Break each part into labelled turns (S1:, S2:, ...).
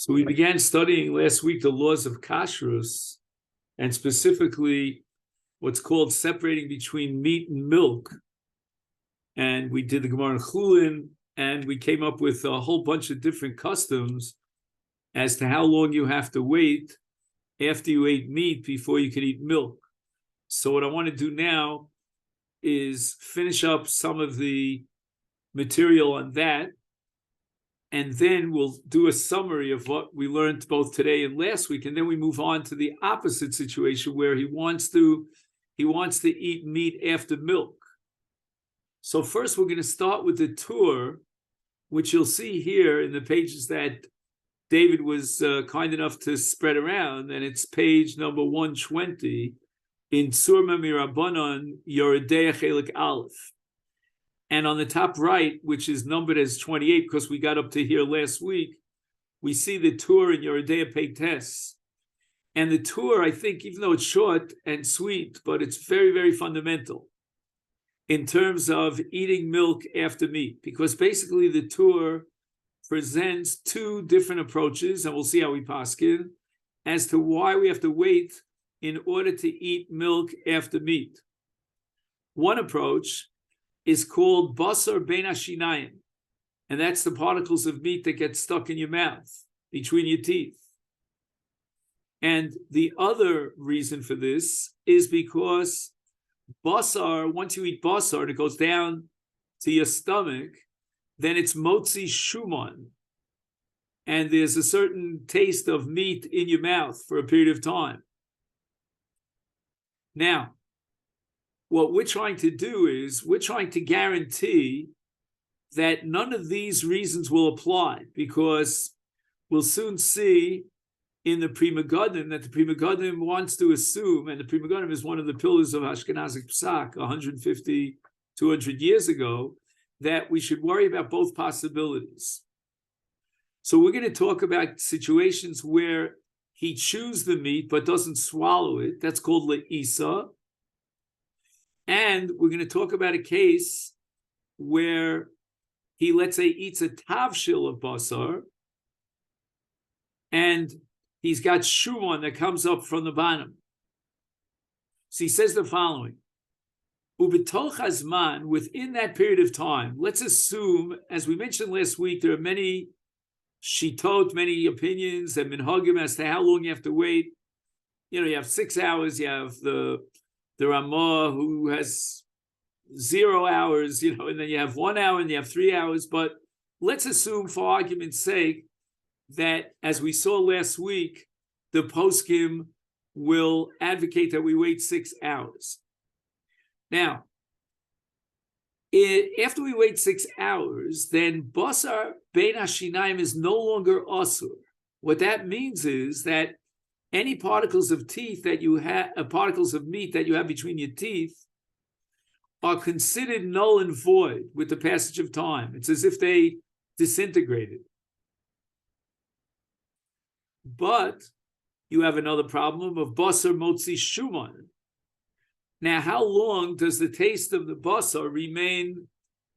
S1: So we began studying last week the laws of kashrus, and specifically what's called separating between meat and milk. And we did the Gemara in Chulin, and we came up with a whole bunch of different customs as to how long you have to wait after you ate meat before you can eat milk. So what I want to do now is finish up some of the material on that, and then we'll do a summary of what we learned both today and last week, and then we move on to the opposite situation where he wants to eat meat after milk. So first we're going to start with the tour, which you'll see here in the pages that David was kind enough to spread around, and it's page number 120 in Tzurba MiRabanan Yoredei Chelik Aleph. And on the top right, which is numbered as 28, because we got up to here last week, we see the tour in Yoredei Peites. And the tour, I think, even though it's short and sweet, but it's very, very fundamental in terms of eating milk after meat, because basically the tour presents two different approaches, and we'll see how we paskin, as to why we have to wait in order to eat milk after meat. One approach is called basar bein hashinayim, and that's the particles of meat that get stuck in your mouth, between your teeth. And the other reason for this is because basar, once you eat basar and it goes down to your stomach, then it's motzi shuman, and there's a certain taste of meat in your mouth for a period of time. Now, what we're trying to do is we're trying to guarantee that none of these reasons will apply, because we'll soon see in the Pri Megadim that the Pri Megadim wants to assume, and the Pri Megadim is one of the pillars of Ashkenazic Psak 150, 200 years ago, that we should worry about both possibilities. So we're going to talk about situations where he chews the meat but doesn't swallow it. That's called le'isa. And we're going to talk about a case where he, let's say, eats a tavshil of basar, and he's got shuman that comes up from the bottom. So he says the following: Ubetoch hazman, within that period of time, let's assume, as we mentioned last week, there are many shitot, many opinions and minhagim as to how long you have to wait. You know, you have 6 hours, you have the Ramah who has 0 hours, and then you have 1 hour and you have 3 hours. But let's assume, for argument's sake, that, as we saw last week, the poskim will advocate that we wait 6 hours. Now, after we wait 6 hours, then basar bein hashinayim is no longer asur. What that means is that any particles of teeth that you have, particles of meat that you have between your teeth, are considered null and void with the passage of time. It's as if they disintegrated. But you have another problem of basar motzi shuman. Now, how long does the taste of the basar remain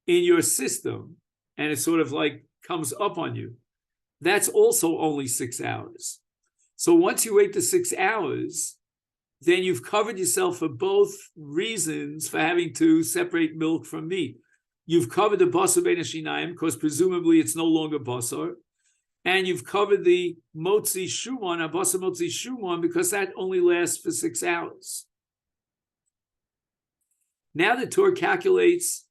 S1: in your system, and it sort of like comes up on you? That's also only 6 hours. So once you wait the 6 hours, then you've covered yourself for both reasons for having to separate milk from meat. You've covered the basar bein hashinayim, because presumably it's no longer basar, and you've covered the motzi shuman, basar motzi shuman, because that only lasts for 6 hours. Now the Torah calculates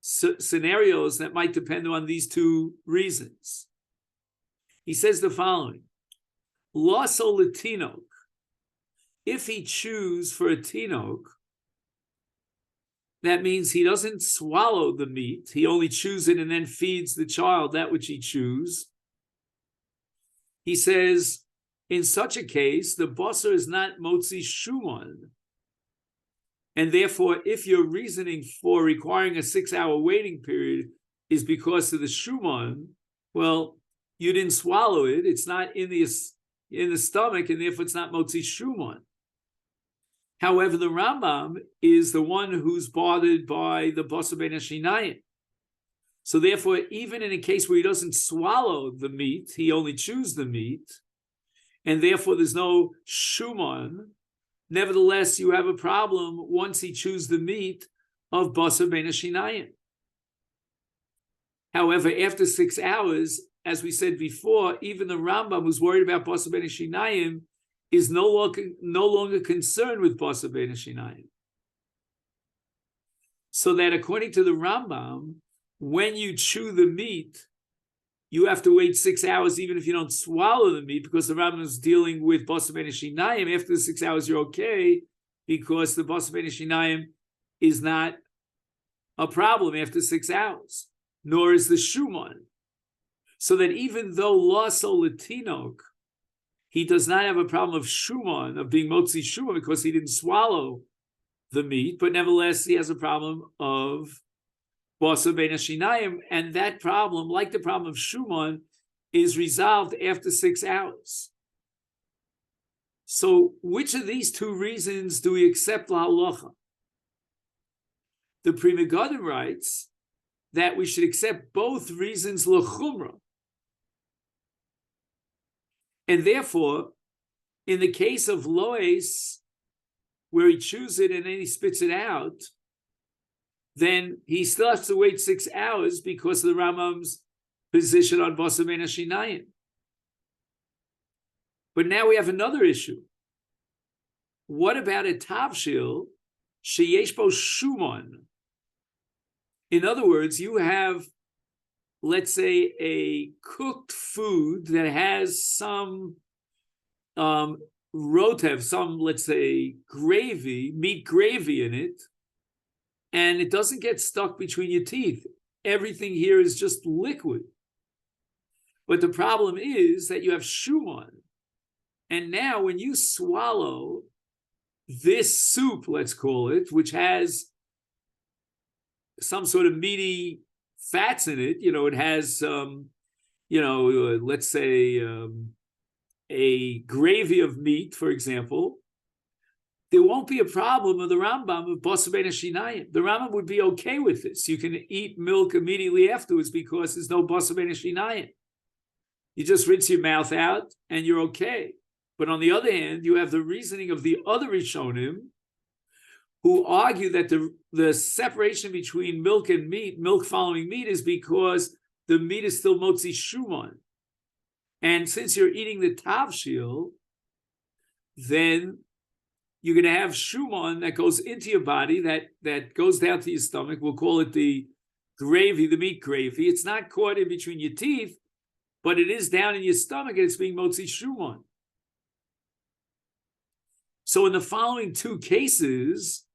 S1: scenarios that might depend on these two reasons. He says the following: Laso letinok, if he chews for a tinok, that means he doesn't swallow the meat, he only chews it and then feeds the child that which he chews. He says, in such a case, the basar is not motzi shuman. And therefore, if your reasoning for requiring a 6-hour waiting period is because of the shuman, well, you didn't swallow it. It's not in the stomach, and therefore it's not motzi shuman. However, the Rambam is the one who's bothered by the basar bein hashinayim. So therefore, even in a case where he doesn't swallow the meat, he only chews the meat, and therefore there's no shuman, nevertheless, you have a problem once he chews the meat of basar bein hashinayim. However, after 6 hours, as we said before, even the Rambam, who's worried about basar bein hashinayim, is no longer concerned with basar bein hashinayim. So that according to the Rambam, when you chew the meat, you have to wait 6 hours, even if you don't swallow the meat, because the Rambam is dealing with basar bein hashinayim. After the 6 hours, you're okay, because the basar bein hashinayim is not a problem after 6 hours, nor is the shuman. So that even though laso latinok, he does not have a problem of shuman, of being motzi shuman, because he didn't swallow the meat, but nevertheless, he has a problem of basar bein hashinayim, and that problem, like the problem of shuman, is resolved after 6 hours. So, which of these two reasons do we accept lahalacha? The Pri Megadim writes that we should accept both reasons l'chumra, and therefore, in the case of loes, where he chews it and then he spits it out, then he still has to wait 6 hours because of the Rambam's position on basar bein hashinayim. But now we have another issue. What about a tavshil sheyesh bo shuman? In other words, you have, let's say, a cooked food that has some rotev, some, let's say, gravy, meat gravy in it, and it doesn't get stuck between your teeth. Everything here is just liquid. But the problem is that you have shuman. And now when you swallow this soup, let's call it, which has some sort of meaty fats in it, it has, let's say a gravy of meat, for example, there won't be a problem of the Rambam of basar bein hashinayim. The Rambam would be okay with this. You can eat milk immediately afterwards because there's no basar bein hashinayim. You just rinse your mouth out and you're okay. But on the other hand, you have the reasoning of the other Rishonim who argue that the separation between milk and meat, milk following meat, is because the meat is still motzi shuman. And since you're eating the tavshil, then you're going to have shuman that goes into your body, that goes down to your stomach. We'll call it the gravy, the meat gravy. It's not caught in between your teeth, but it is down in your stomach and it's being motzi shuman. So in the following two cases,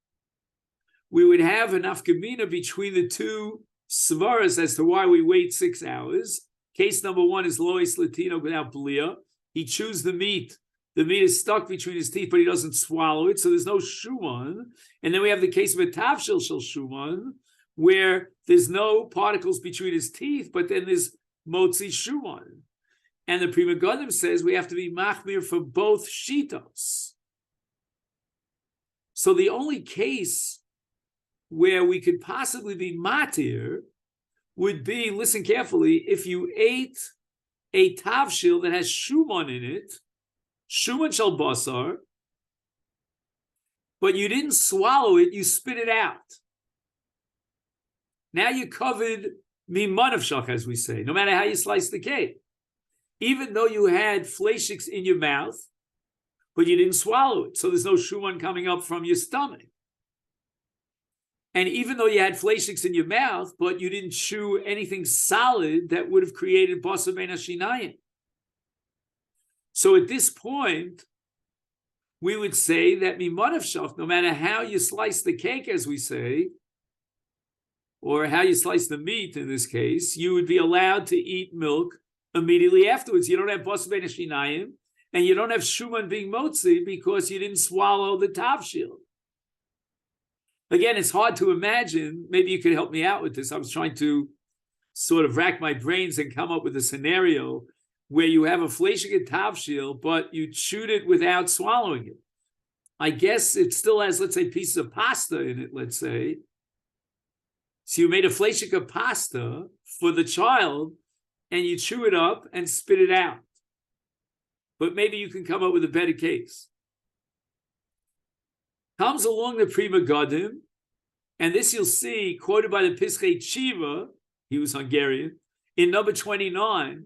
S1: we would have an afkamina between the two svaras as to why we wait 6 hours. Case number one is lois latino without belia. He chews the meat. The meat is stuck between his teeth, but he doesn't swallow it, so there's no shuman. And then we have the case of a tavshil shel shuman, where there's no particles between his teeth, but then there's motzi shuman. And the Pri Megadim says we have to be machmir for both shitos. So the only case where we could possibly be matir would be, listen carefully, if you ate a tavshil that has shuman in it, shuman shel basar, but you didn't swallow it, you spit it out. Now you covered mimanavshach, as we say, no matter how you slice the cake. Even though you had fleishiks in your mouth, but you didn't swallow it, so there's no shuman coming up from your stomach. And even though you had fleishiks in your mouth, but you didn't chew anything solid that would have created basar bein hashinayim. So at this point, we would say that mimanavshach, no matter how you slice the cake, as we say, or how you slice the meat in this case, you would be allowed to eat milk immediately afterwards. You don't have basar bein hashinayim, and you don't have shuman being motzi because you didn't swallow the tavshil. Again, it's hard to imagine. Maybe you could help me out with this. I was trying to sort of rack my brains and come up with a scenario where you have a fleishig tavshil, but you chewed it without swallowing it. I guess it still has, let's say, pieces of pasta in it, let's say. So you made a fleishig pasta for the child, and you chew it up and spit it out. But maybe you can come up with a better case. Comes along the Pri Megadim, and this you'll see quoted by the Pischei Tshuva, he was Hungarian, in number 29,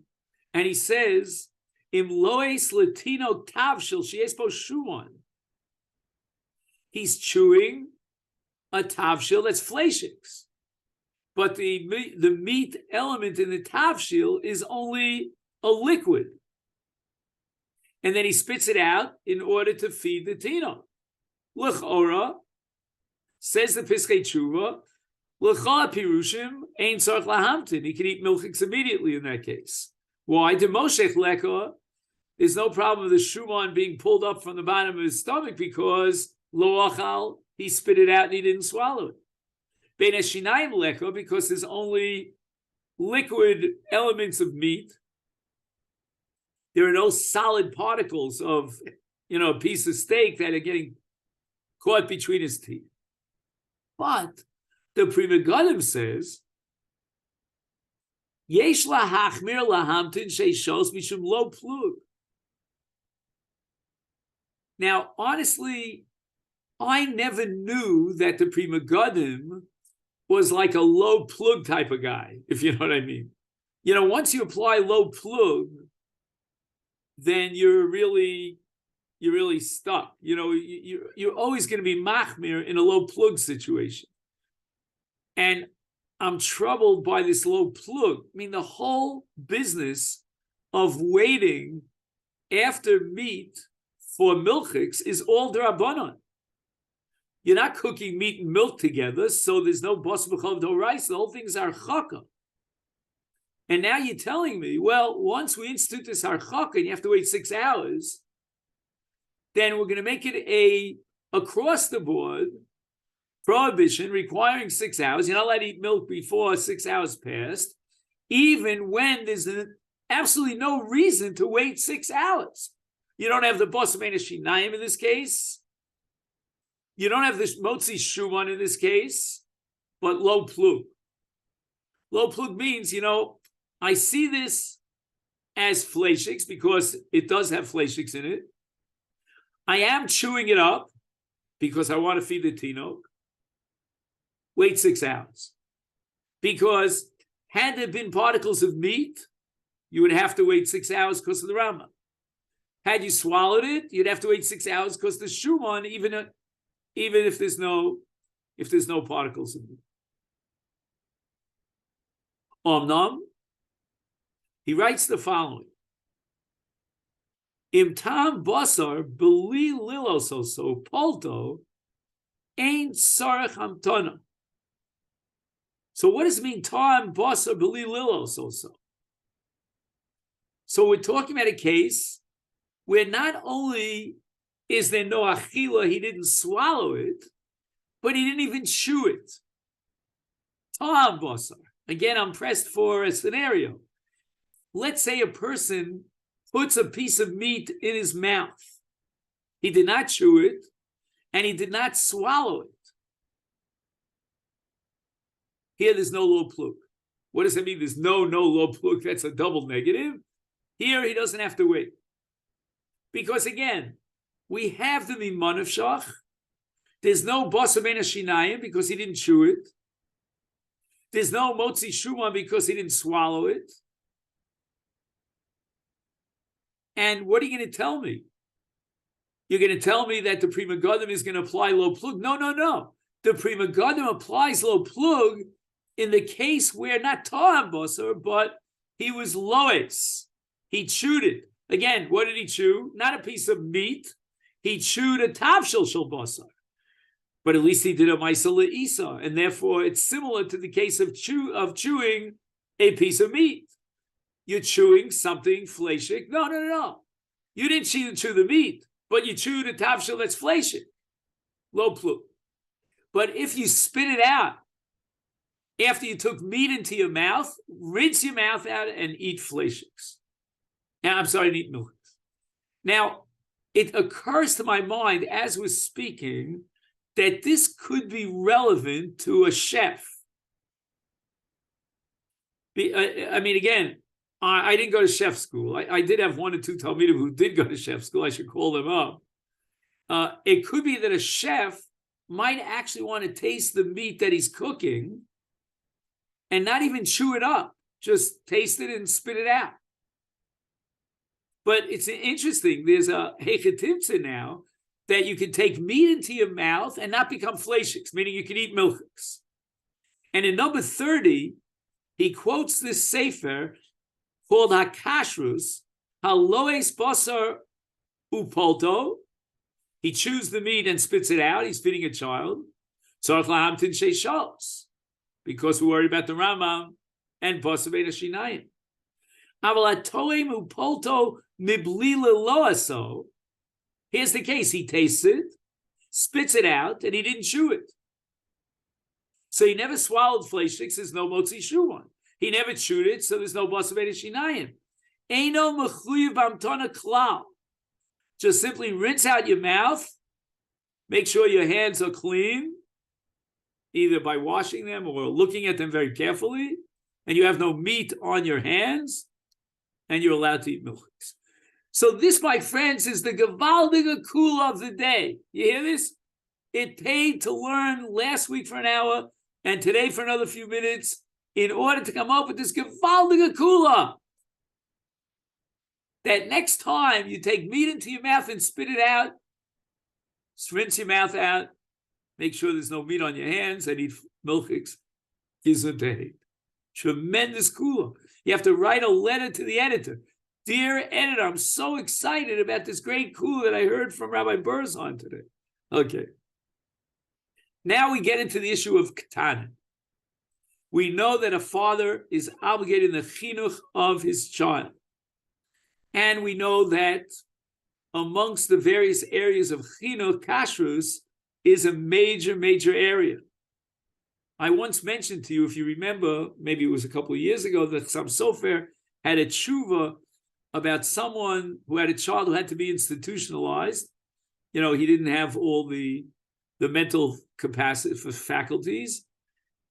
S1: and he says, Im loes latino tavshil shiespo shuan. He's chewing a tavshil that's fleishiks. But the meat element in the tavshil is only a liquid. And then he spits it out in order to feed the tino. L'chora, says the Pischei Tshuva, l'cha pirushim ein tzarich lahamtin. He can eat milchiks immediately in that case. Why? The moshech leka, there's no problem with the shuman being pulled up from the bottom of his stomach because lo achal, he spit it out and he didn't swallow it. Ben eshinayim leka, because there's only liquid elements of meat. There are no solid particles of, a piece of steak that are getting caught between his teeth. But the Pri Megadim says, Yesh lahachmir lahamtin sheishos mishum lo plug. Now, honestly, I never knew that the Pri Megadim was like a low plug type of guy, if you know what I mean. Once you apply low plug, then you're really stuck. You're always going to be machmir in a low plug situation. And I'm troubled by this low plug. I mean, the whole business of waiting after meat for milchiks is all drabanan. You're not cooking meat and milk together, so there's no bas b'chov do rice. The whole thing is harchaka. And now you're telling me, well, once we institute this harchaka and you have to wait 6 hours, then we're going to make it a across the board prohibition requiring 6 hours. You're not allowed to eat milk before 6 hours passed, even when there's absolutely no reason to wait 6 hours. You don't have the bas shinayim in this case. You don't have this motzi shuman in this case, but low plug. Low plug means, I see this as fleishiks because it does have fleishiks in it. I am chewing it up because I want to feed the tinok. Wait 6 hours. Because had there been particles of meat, you would have to wait 6 hours because of the Rambam. Had you swallowed it, you'd have to wait 6 hours because the shuman, even if there's no particles of meat. Omnam, he writes the following. Im tam basar beli lilososo polto ain't sarach hamtana. So what does it mean, tam basar beli lilososo? So we're talking about a case where not only is there no achila, he didn't swallow it, but he didn't even chew it. Tam basar. Again, I'm pressed for a scenario. Let's say a person puts a piece of meat in his mouth. He did not chew it, and he did not swallow it. Here, there's no low plug. What does that mean? There's no low plug. That's a double negative. Here, he doesn't have to wait. Because again, we have the miman of shach. There's no bas shinayim because he didn't chew it. There's no motzi shuman because he didn't swallow it. And what are you going to tell me? You're going to tell me that the Pri Megadim is going to apply low plug? No. The Pri Megadim applies low plug in the case where not ta'am basar, but he was loes. He chewed it. Again, what did he chew? Not a piece of meat. He chewed a tavshil shel basar. But at least he did a ma'isa le'isa, and therefore it's similar to the case of chewing a piece of meat. You're chewing something fleshik. No. You didn't chew the meat, but you chewed a tavshil that's fleshik. Low plug. But if you spit it out after you took meat into your mouth, rinse your mouth out and eat fleshiks. Now, I'm sorry, eat milk. Now, it occurs to my mind as we're speaking that this could be relevant to a chef. I mean, again, I didn't go to chef school. I did have one or two Talmidim who did go to chef school. I should call them up. It could be that a chef might actually want to taste the meat that he's cooking and not even chew it up, just taste it and spit it out. But it's interesting. There's a hechetimtza now that you can take meat into your mouth and not become fleishiks, meaning you can eat milchiks. And in number 30, he quotes this sefer called HaKashrus, Haloes Basar Upolto. He chews the meat and spits it out. He's feeding a child. Tzarech lahamtin sheishos, because we're worried about the Rambam and Basar Bein Hashinayim. Aval atoim upolto mibli lo aso. Here's the case. He tastes it, spits it out, and he didn't chew it. So he never swallowed fleishiks. There's no motzi shuvan. He never chewed it, so there's no basar bein hashinayim. Eino mechuyev b'amtana klal. Just simply rinse out your mouth. Make sure your hands are clean, either by washing them or looking at them very carefully, and you have no meat on your hands, and you're allowed to eat milchiks. So this, my friends, is the Gevaldige Kula of the day. You hear this? It paid to learn last week for an hour and today for another few minutes in order to come up with this Gevaldige Kula. That next time you take meat into your mouth and spit it out, just rinse your mouth out, make sure there's no meat on your hands, and eat milchiks. Gesundheit. Tremendous Kula. You have to write a letter to the editor. Dear editor, I'm so excited about this great Kula that I heard from Rabbi Burzon today. Okay. Now we get into the issue of Ketana. We know that a father is obligated in the chinuch of his child. And we know that amongst the various areas of chinuch, kashrus is a major, major area. I once mentioned to you, if you remember, maybe it was a couple of years ago, that Chassam Sofer had a tshuva about someone who had a child who had to be institutionalized. You know, he didn't have all the mental capacity for faculties,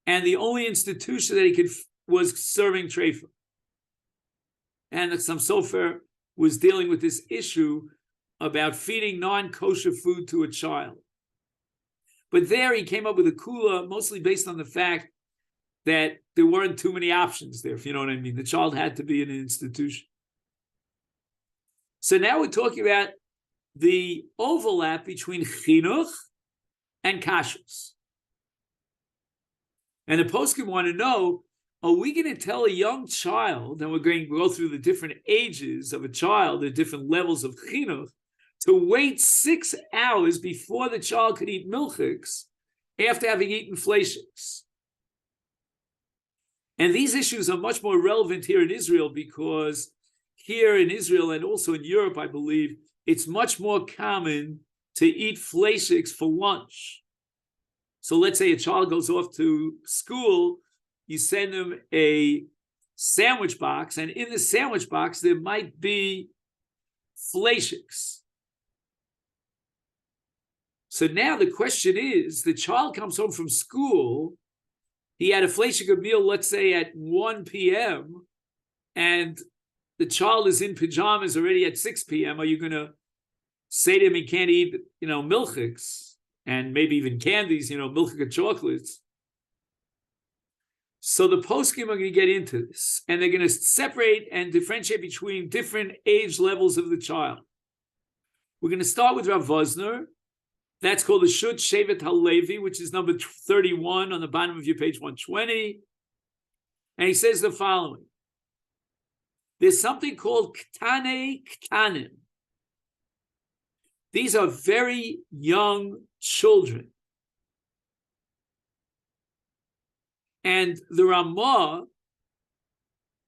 S1: and the only institution that he could was serving treifa. And Chassam Sofer was dealing with this issue about feeding non-kosher food to a child. But there he came up with a kula, mostly based on the fact that there weren't too many options there, if you know what I mean. The child had to be in an institution. So now we're talking about the overlap between chinuch and kashrus. And the poskim want to know, are we going to tell a young child, and we're going to go through the different ages of a child, the different levels of chinuch, to wait 6 hours before the child could eat milchiks after having eaten fleishiks? And these issues are much more relevant here in Israel, because here in Israel and also in Europe, I believe, it's much more common to eat fleishiks for lunch. So let's say a child goes off to school, you send them a sandwich box, and in the sandwich box, there might be fleishiks. So now the question is, the child comes home from school, he had a fleishik meal, let's say at 1 p.m., and the child is in pajamas already at 6 p.m. Are you going to say to him he can't eat, milchiks and maybe even candies, milchik chocolates? So the poskim are going to get into this, and they're going to separate and differentiate between different age levels of the child. We're going to start with Rav Vosner. That's called the Shut Shevet HaLevi, which is number 31 on the bottom of your page 120. And he says the following. There's something called Ktane Ktanim. These are very young children. And the Ramah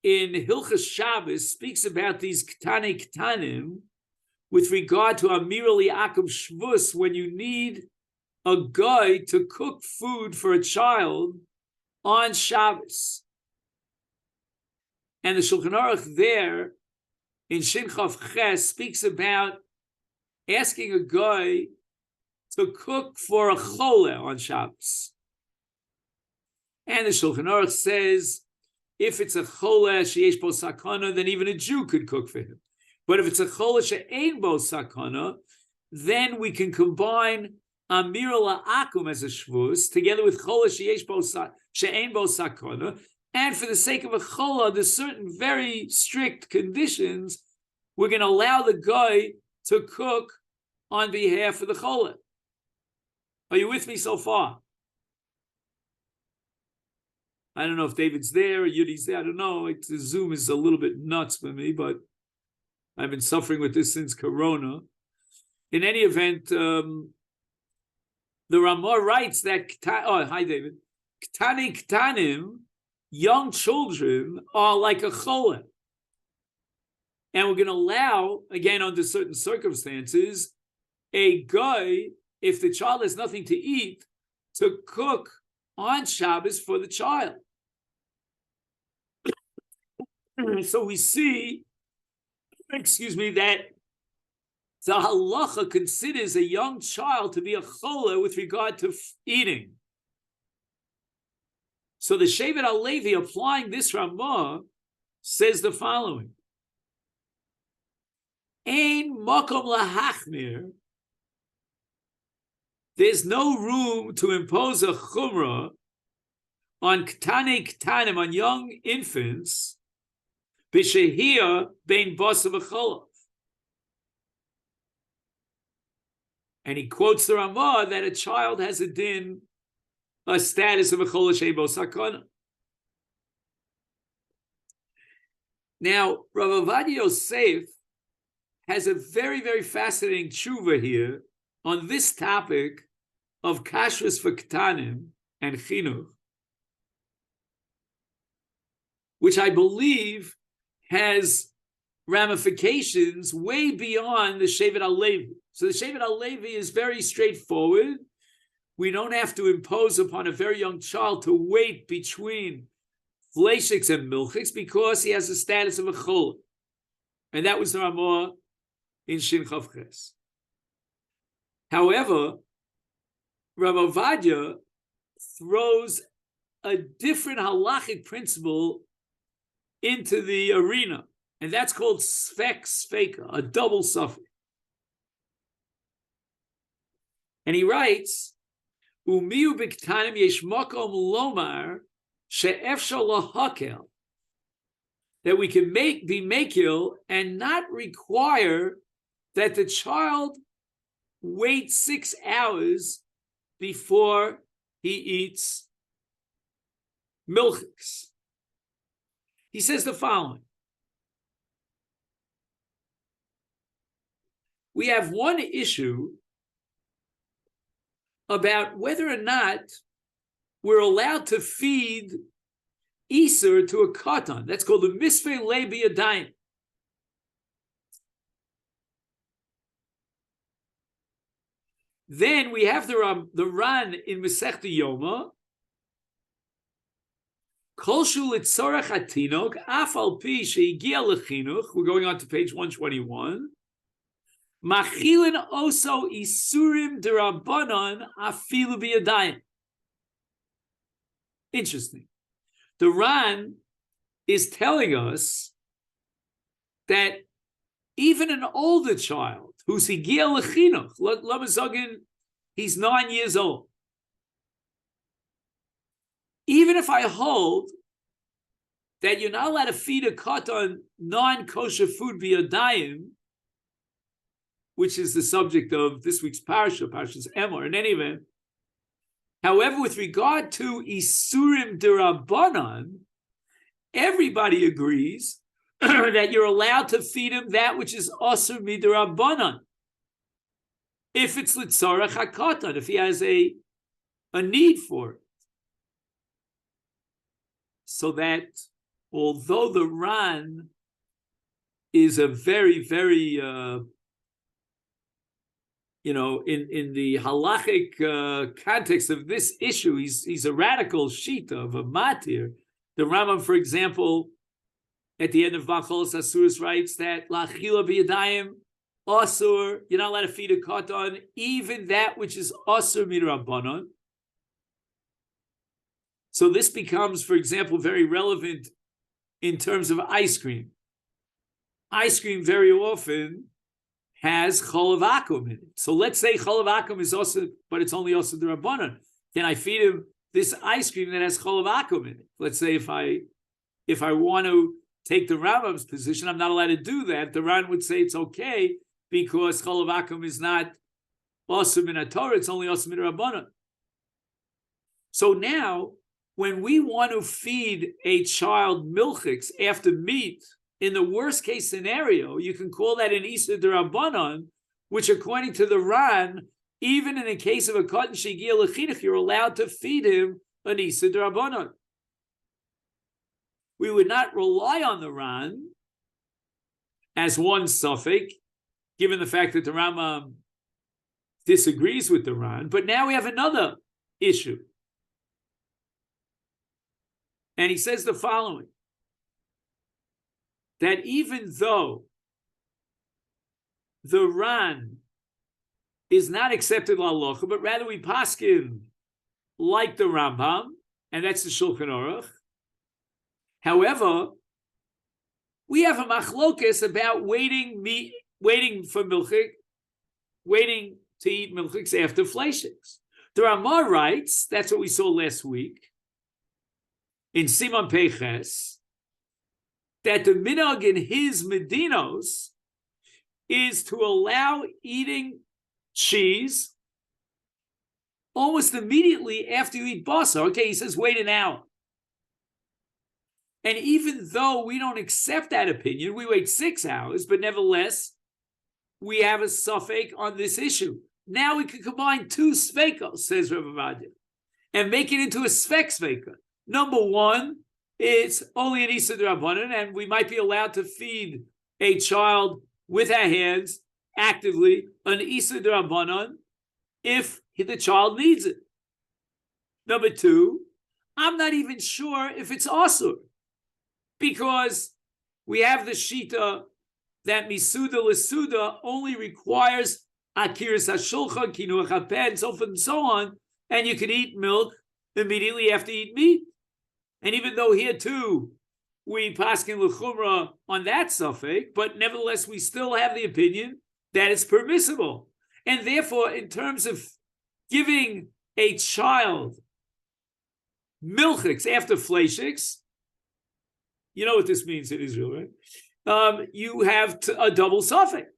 S1: in Hilchas Shabbos speaks about these Ktane Ktanim with regard to Amira Li'akum Shvus, when you need a guy to cook food for a child on Shabbos. And the Shulchan Aruch there in Shin Chav Ches speaks about asking a guy to cook for a chole on Shabbos. And the Shulchan Aruch says if it's a chola sheyesh bo sakana, then even a Jew could cook for him. But if it's a chola she'ein bo sakana, then we can combine amira la'akum as a shvus together with chola sheyesh bo she'ein bo sakana. And for the sake of a chola, there's certain very strict conditions. We're going to allow the guy to cook on behalf of the chola. Are you with me so far? I don't know if David's there or Yudi's there. I don't know. The Zoom is a little bit nuts for me, but I've been suffering with this since Corona. In any event, the Ramah writes that, hi David, Ktanim, young children are like a chola. And we're going to allow, again, under certain circumstances, a guy, if the child has nothing to eat, to cook on Shabbos for the child. So we see, that the halacha considers a young child to be a chola with regard to eating. So the Shevet HaLevi, applying this Ramah, says the following: Ein makom lahachmir. There's no room to impose a chumrah on ktanei ktanim, on young infants, b'shehiyah bein basa v'cholav. And he quotes the Ramah that a child has a status of a chola she'ein bo sakana. Now, Rav Ovadia Yosef has a very, very fascinating tshuva here on this topic of kashrus for ktanim and chinuch, which I believe has ramifications way beyond the Shevet HaLevi. So the Shevet HaLevi is very straightforward. We don't have to impose upon a very young child to wait between fleishiks and milchiks because he has the status of a chol. And that was the Ramah in Shin Chav Ches. However, Rav Ovadia throws a different halachic principle into the arena, and that's called sfek sfeka, a double suffix. And he writes, Umiu b'ktanim yesh makom lomar she'efshar lahakel, that we can be makil and not require that the child wait 6 hours before he eats milchiks. He says the following: we have one issue about whether or not we're allowed to feed Easter to a katan. That's called the misfei lebi yadayim. Then we have the Ran in Masechta Yoma. Kolshu litzorach hatinok af al pi sheigia lechinuch. We're going on to page 121. Machilin oso isurim derabanan afilu biyadayim. Interesting. The Ran is telling us that even an older child who's higia lechinuch, lamazagin, he's 9 years old. Even if I hold that you're not allowed to feed a katan non-kosher food biyadayim, which is the subject of this week's Parshas Emor, in any event. However, with regard to isurim derabanan, everybody agrees that you're allowed to feed him that which is asur miderabanan. If it's litzarach hakatan, if he has a need for it. So that although the Ran is a very, very in the halachic context of this issue, he's a radical shita of a matir. The Rambam, for example, at the end of Vacholos Asuros writes that lachila b'yadayim asur, you're not allowed to feed a katan, even that which is asur midrabanan. So this becomes, for example, very relevant in terms of ice cream. Ice cream very often has cholav akum in it. So let's say cholav akum is also, but it's only also the Rabbanan. Can I feed him this ice cream that has cholav akum in it? Let's say if I want to take the Rambam's position, I'm not allowed to do that. The Ran would say it's okay because cholav akum is not awesome in a Torah, it's only awesome in a Rabbanan. So now, when we want to feed a child milchiks after meat, in the worst case scenario, you can call that an Isa D'Rabbanan, which according to the Ran, even in the case of a cotton shegia lechinuch, you're allowed to feed him an Isa D'Rabbanan. We would not rely on the Ran as one suffix, given the fact that the Rambam disagrees with the Ran, but now we have another issue. And he says the following, that even though the Ran is not accepted l'halacha, but rather we paskin like the Rambam, and that's the Shulchan Aruch. However, we have a machlokes about waiting for milchik, waiting to eat milchiks after fleishiks. The Ramah writes, that's what we saw last week, in Siman Peches, that the minhag in his medinos is to allow eating cheese almost immediately after you eat basar. Okay, he says wait an hour. And even though we don't accept that opinion, we wait 6 hours, but nevertheless, we have a suffix on this issue. Now we can combine two sveikos, says Rabbi Vadim, and make it into a svek sveika. Number one, it's only an Isa D'Rabbanan, and we might be allowed to feed a child with our hands actively an Isa D'Rabbanan if the child needs it. Number two, I'm not even sure if it's asur, because we have the shita that misuda l'suda only requires akiras hashulchan, kinuach hapeh, and so forth and so on, and you can eat milk immediately after you eat meat. And even though here too we paskin l'chumra on that suffix, but nevertheless we still have the opinion that it's permissible. And therefore, in terms of giving a child milchiks after fleishiks, you know what this means in Israel, right? You have a double suffix.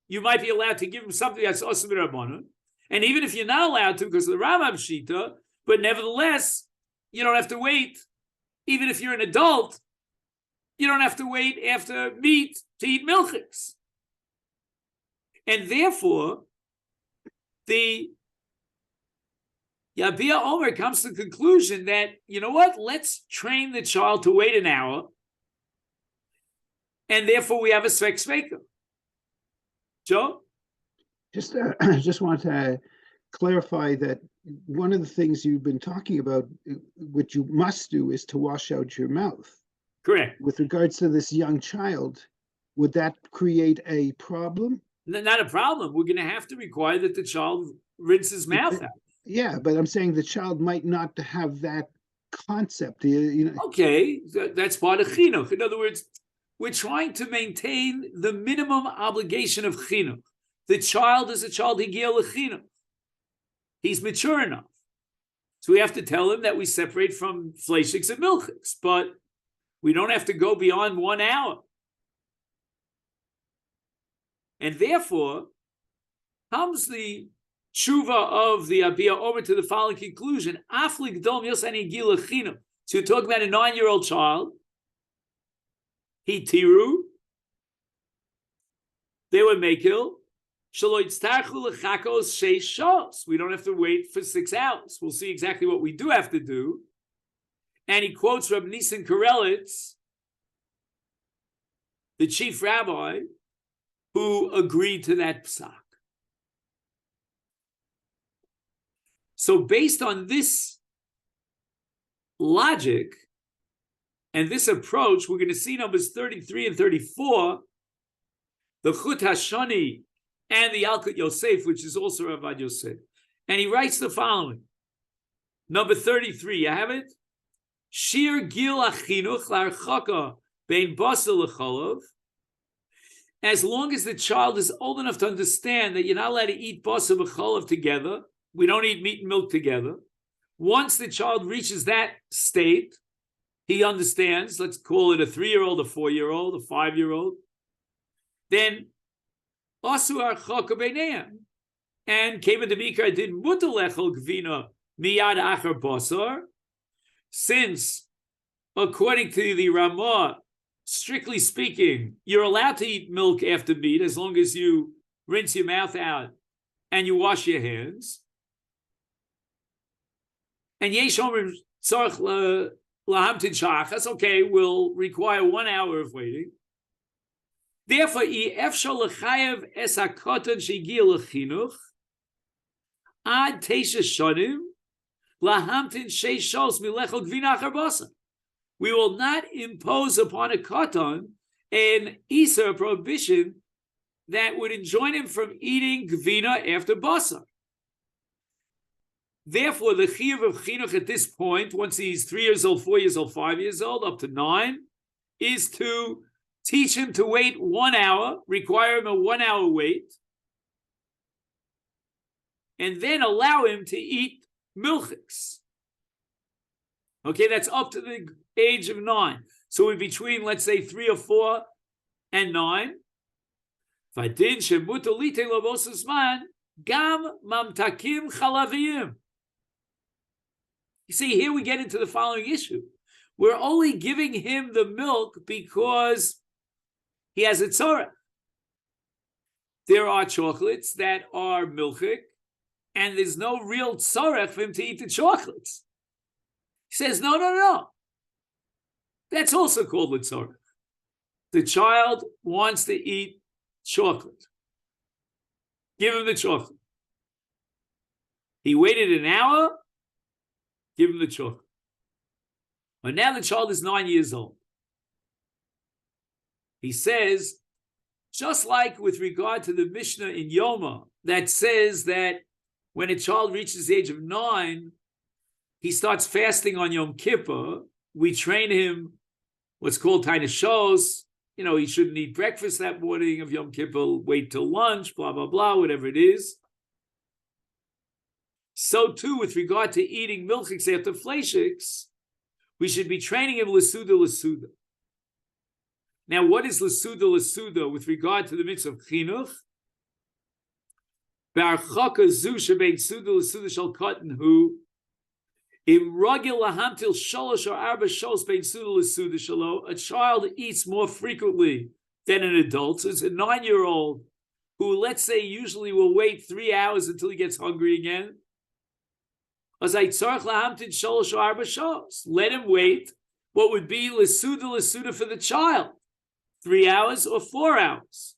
S1: You might be allowed to give him something that's osam b'rabbanan, and even if you're not allowed to because of the Rambam shita, but nevertheless, you don't have to wait. Even if you're an adult, you don't have to wait after meat to eat milchiks. And therefore, the Yabia Omer comes to the conclusion that, you know what, let's train the child to wait an hour, and therefore we have a svek sveika. Joe?
S2: Just want to clarify that one of the things you've been talking about, what you must do, is to wash out your mouth.
S1: Correct.
S2: With regards to this young child, would that create a problem?
S1: Not a problem. We're going to have to require that the child rinse his mouth out.
S2: Yeah, but I'm saying the child might not have that concept. You know.
S1: Okay, that's part of chinuch. In other words, we're trying to maintain the minimum obligation of chinuch. The child is a child higia lechinuch. He's mature enough. So we have to tell him that we separate from fleishiks and milchiks, but we don't have to go beyond 1 hour. And therefore, comes the tshuva of the Abiyah over to the following conclusion. Aflik dom yosani gila chinu. So you're talking about a 9-year-old child. He tiru. They were mekil. We don't have to wait for 6 hours. We'll see exactly what we do have to do. And he quotes Rabbi Nisan Karelitz, the chief rabbi, who agreed to that psak. So based on this logic and this approach, we're going to see numbers 33 and 34, the Chut Hashani and the Yalkut Yosef, which is also Ravad Yosef. And he writes the following. Number 33, you have it? Shir gil achinuch l'archaka bein basar lecholov, as long as the child is old enough to understand that you're not allowed to eat basar v'cholov together. We don't eat meat and milk together. Once the child reaches that state, he understands, let's call it a 3-year-old, a 4-year-old, a 5-year-old, then asu harchaka beineim. And Keva Demikar did mutar lechol gvina miyad achar basar, since according to the Ramah, strictly speaking, you're allowed to eat milk after meat as long as you rinse your mouth out and you wash your hands. And yesh omer tzarich lahamtin shachas, okay, will require 1 hour of waiting. Therefore, efshar lechayev es hakoton shegiya lechinuch ad 9 shanim lahamtin sheish shos milechol gvina achar basar. We will not impose upon a katan an Isser, prohibition, that would enjoin him from eating gvina after basar. Therefore, the chiyuv of chinuch at this point, once he's 3 years old, 4 years old, 5 years old, up to 9, is to teach him to wait 1 hour, require him a 1 hour wait, and then allow him to eat milchiks. Okay, that's up to the age of 9. So in between, let's say 3 or 4 and 9. Gam mamtakim chalaviyim. You see, here we get into the following issue. We're only giving him the milk because he has a tzorah. There are chocolates that are milchik, and there's no real tzorah for him to eat the chocolates. He says, no. That's also called litzorah. The child wants to eat chocolate. Give him the chocolate. He waited an hour, give him the chocolate. But now the child is 9 years old. He says, just like with regard to the Mishnah in Yoma, that says that when a child reaches the age of 9, he starts fasting on Yom Kippur. We train him what's called tainashos. You know, he shouldn't eat breakfast that morning of Yom Kippur, wait till lunch, blah, blah, blah, whatever it is. So too, with regard to eating milchiks after fleishiks, we should be training him l'suda. Now, what is l'suda with regard to the mitzvah of chinuch? B'archaka zu shebein suda l'suda shel katan hu im ragil lahamtil shalosh or arba shos bein suda l'suda shelo. A child eats more frequently than an adult. So it's a 9-year-old who, let's say, usually will wait 3 hours until he gets hungry again. Let him wait what would be l'suda for the child, 3 hours or 4 hours.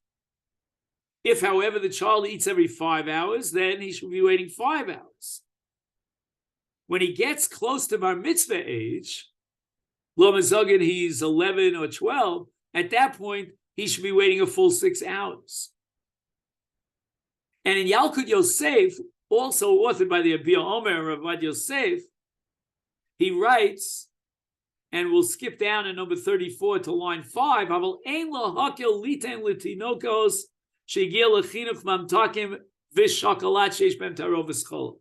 S1: If, however, the child eats every 5 hours, then he should be waiting 5 hours. When he gets close to bar mitzvah age, lo mazogan, he's 11 or 12, at that point, he should be waiting a full 6 hours. And in Yalkut Yosef, also authored by the Abiyah Omer of Avad Yosef, he writes, and we'll skip down in number 34 to line 5, Havel ein lahakil liten litinokos shegiel lechinuch mamtakim v'shokolat sheish b'hem tarov v'schol.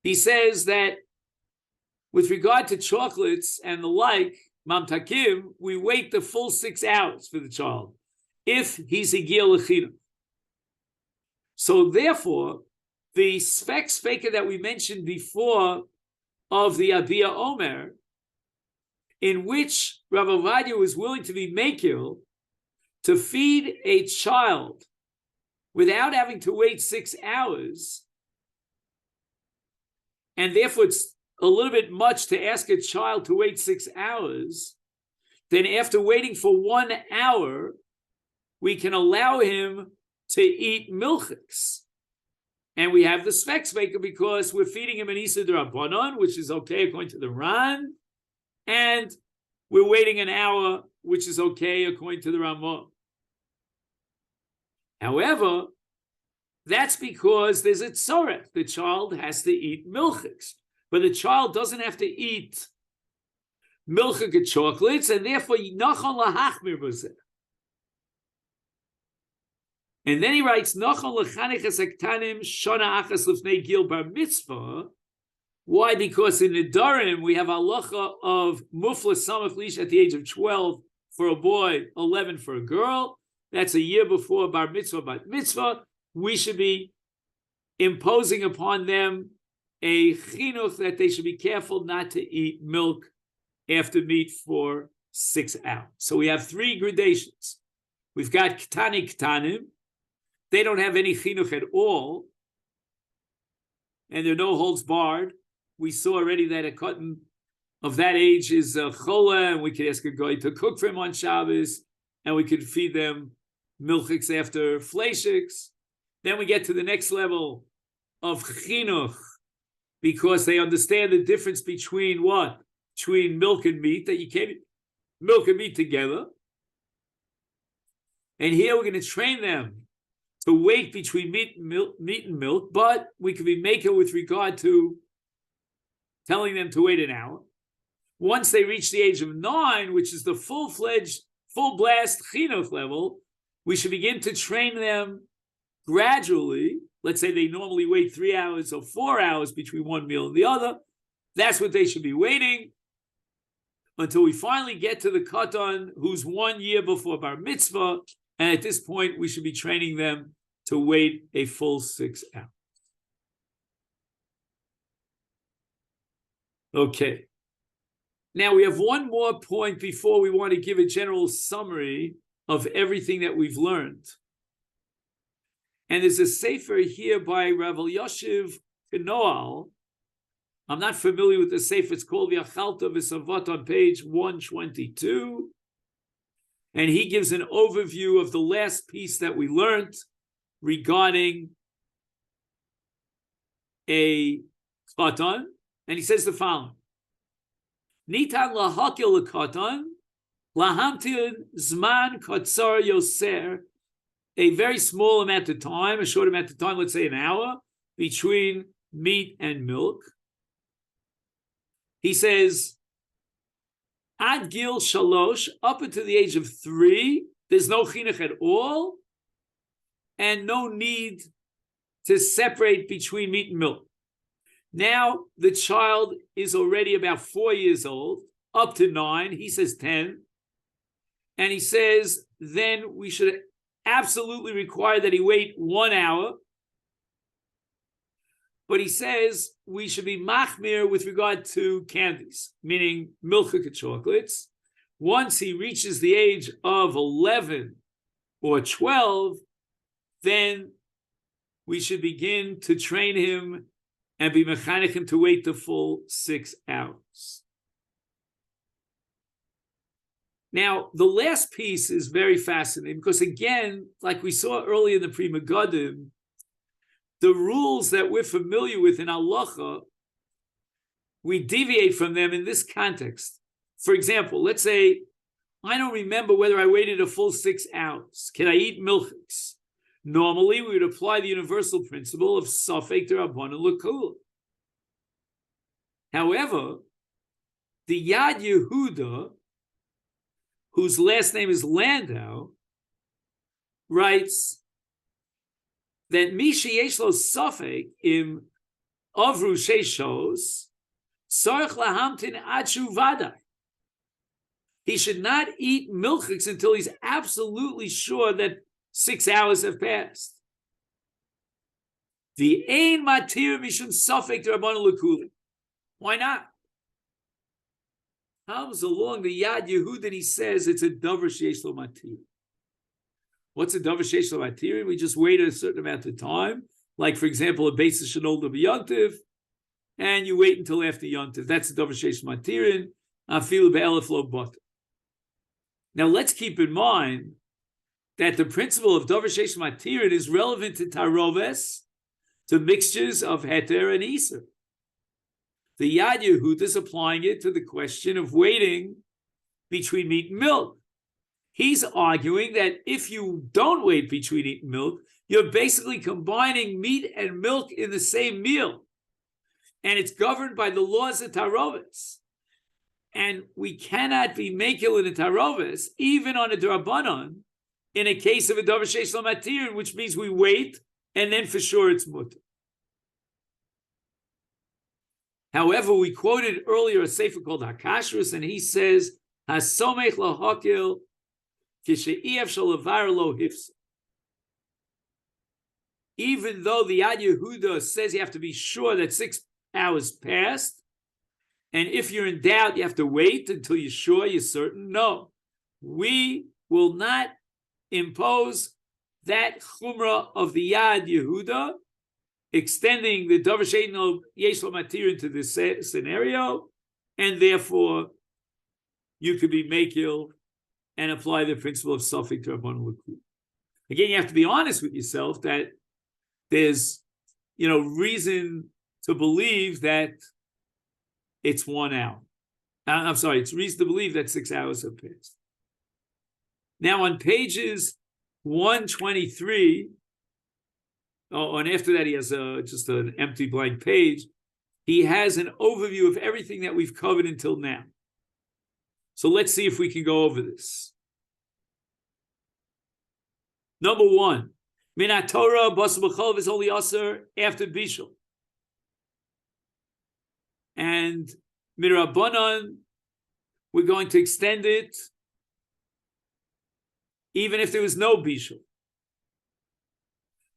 S1: He says that with regard to chocolates and the like, mamtakim, we wait the full 6 hours for the child, if he's a giel lechinuch. So therefore, the sveka that we mentioned before of the Abiyah Omer, in which Rav Ovadia was willing to be mekil to feed a child without having to wait 6 hours, and therefore it's a little bit much to ask a child to wait 6 hours, then after waiting for 1 hour, we can allow him to eat milchiks. And we have the sveka because we're feeding him an Issa d'Rabbanan, which is okay according to the Ran, and we're waiting an hour, which is okay according to the Ramah. However, that's because there's a tzorech. The child has to eat milchiks, but the child doesn't have to eat milchik chocolates, and therefore nachon lahachmir b'zeh. And then he writes, nachon lechaniches ektanim shana achas lifnei gil bar mitzvah. Why? Because in the Nedarim we have halacha of mufla samach lish at the age of 12 for a boy, 11 for a girl. That's a year before bar mitzvah, bat mitzvah. We should be imposing upon them a chinuch that they should be careful not to eat milk after meat for 6 hours. So we have 3 gradations. We've got ktani ktanim. They don't have any chinuch at all, and there are no holds barred. We saw already that a cotton of that age is chola, and we could ask a guy to cook for him on Shabbos, and we could feed them milchiks after fleishiks. Then we get to the next level of chinuch, because they understand the difference between what? Between milk and meat, that you can't milk and meat together. And here we're going to train them to wait between meat and milk, but we can be making with regard to telling them to wait an hour. Once they reach the age of 9, which is the full-fledged, full-blast chinuch level, we should begin to train them gradually. Let's say they normally wait 3 hours or 4 hours between one meal and the other. That's what they should be waiting until we finally get to the katan who's 1 year before bar mitzvah. And at this point, we should be training them to wait a full 6 hours. Okay. Now we have one more point before we want to give a general summary of everything that we've learned. And there's a sefer here by Rav Yoshev Kanoal. I'm not familiar with the sefer. It's called V'Achalta V'Savot on page 122. And he gives an overview of the last piece that we learned regarding a katan. And he says the following. Nitan lahakil lekatan, lahamtin zman katsar yoser, a very small amount of time, a short amount of time, let's say an hour, between meat and milk. He says, Ad gil shalosh, up until the age of 3, there's no chinuch at all, and no need to separate between meat and milk. Now the child is already about 4 years old, up to 9, he says 10, and he says then we should absolutely require that he wait 1 hour. But he says we should be machmir with regard to candies, meaning milchik chocolates. Once he reaches the age of 11 or 12, then we should begin to train him and be mechanech him to wait the full 6 hours. Now, the last piece is very fascinating because, again, like we saw earlier in the Pri Megadim, the rules that we're familiar with in halacha, we deviate from them in this context. For example, let's say I don't remember whether I waited a full 6 hours. Can I eat milchiks? Normally, we would apply the universal principle of safek d'Rabbanan l'kula. However, the Yad Yehuda, whose last name is Landau, writes that Mishi Yeshlo Safek im Avru Sheshos Sarch Lahamtin Achu Vadai. He should not eat milchiks until he's absolutely sure that 6 hours have passed. The Ein Matir Mishum Safek d'Rabbanan l'kula. Why not? Comes along the Yad Yehuda and he says it's a davar sheyesh lo matir. What's a davar sheyesh lo matir? We just wait a certain amount of time, like for example a basis shenol of yontiv, and you wait until after yontiv. That's a davar sheyesh lo matirin. Afilu be'elef lo bot. Now let's keep in mind that the principle of davar sheyesh lo matirin is relevant to taroves, to mixtures of heter and iser. The Yad Yehuda is applying it to the question of waiting between meat and milk. He's arguing that if you don't wait between meat and milk, you're basically combining meat and milk in the same meal. And it's governed by the laws of Tarovis. And we cannot be mekil in a tarovis, even on a drabanan, in a case of a davar sheish lo matir, which means we wait, and then for sure it's mutter. However, we quoted earlier a sefer called Hakashrus, and he says, "Hasomech lahakil kishe'iev shalavar lo hifsa." Even though the Yad Yehuda says you have to be sure that 6 hours passed, and if you're in doubt, you have to wait until you're sure, you're certain. No, we will not impose that chumrah of the Yad Yehuda, extending the davar she'eino yesh lo matir into this scenario, and therefore you could be mekil and apply the principle of safek d'rabbanan l'kul. Again, you have to be honest with yourself that there's, reason to believe that it's 1 hour. I'm sorry, it's reason to believe that 6 hours have passed. Now on pages 123, and after that he has just an empty blank page, he has an overview of everything that we've covered until now. So let's see if we can go over this. Number 1, Minat Torah, Basar B'cholav is only Aser after Bishul. And MiRabanan, we're going to extend it even if there was no Bishul.